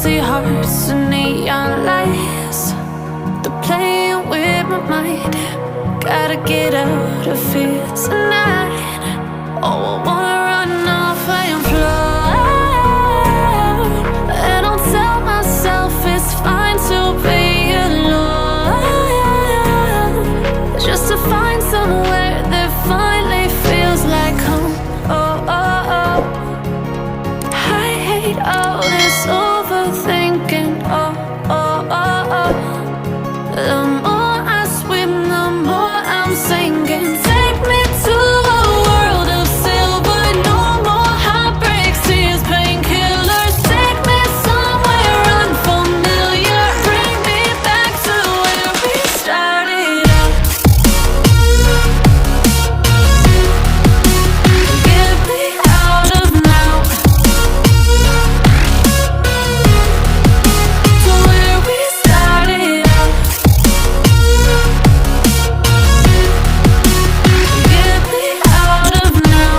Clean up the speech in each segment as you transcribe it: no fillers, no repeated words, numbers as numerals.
empty hearts and neon lights. They're playing with my mind. Gotta get out of here tonight. Oh, I wanna run off and fly. And I'll tell myself it's fine to be alone, just to find somewhere that finally feels like home. Oh, oh, oh. I hate all this overthinking. Oh, oh, oh, oh. The more I swim, the more I'm sinking. Take me to a world of silver. No more heartbreaks, tears, painkillers. Take me somewhere unfamiliar. Bring me back to where we started out. Get me out of now, to where we started out. Get me out of now,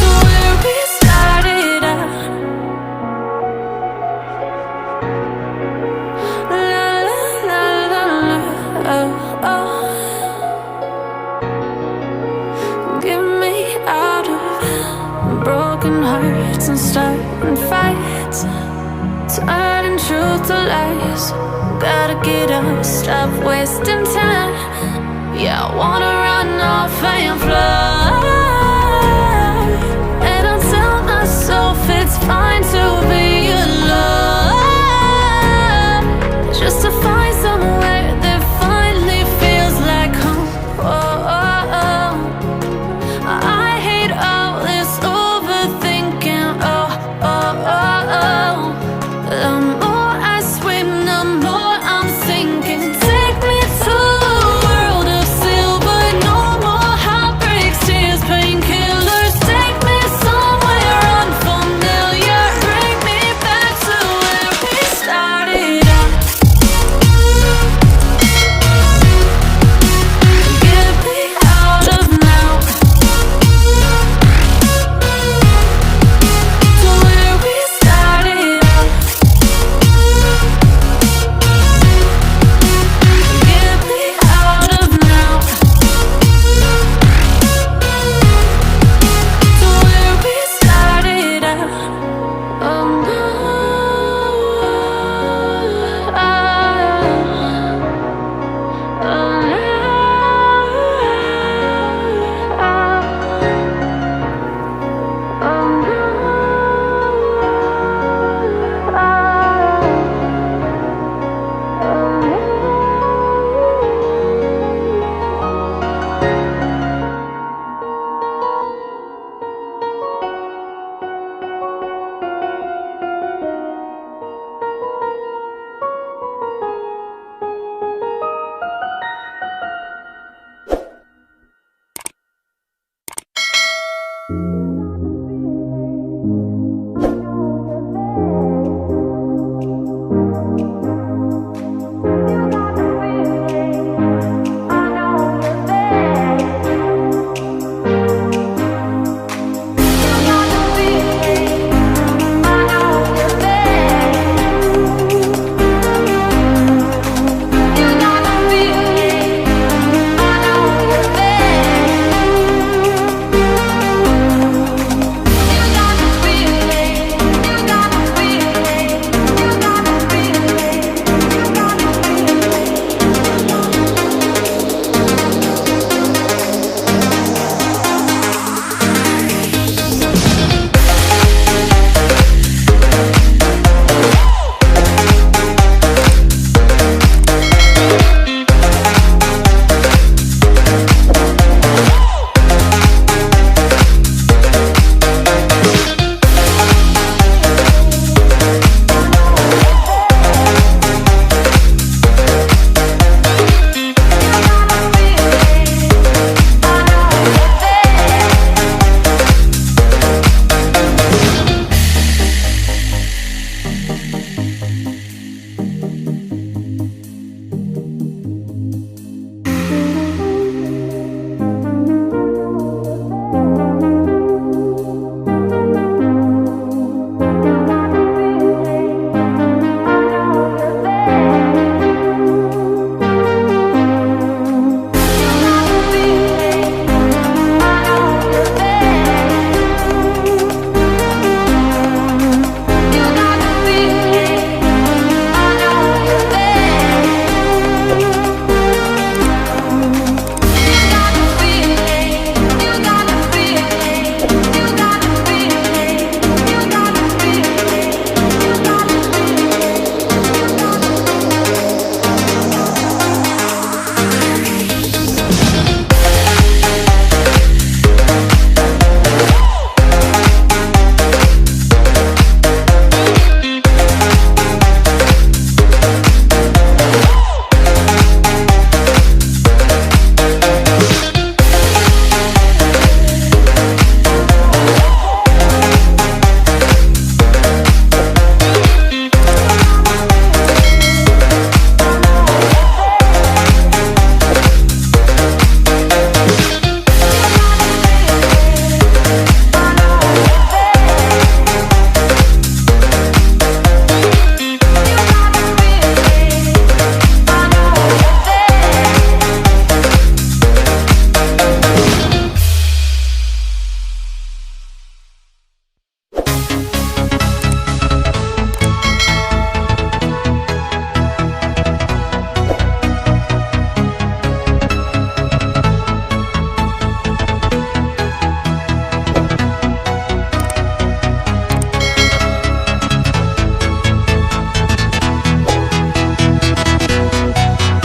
to where we started out. La la la la la, oh, oh. Get me out of broken hearts and starting fights, turning truth to lies. Gotta get up, stop wasting time. Yeah, I wanna run off and fly.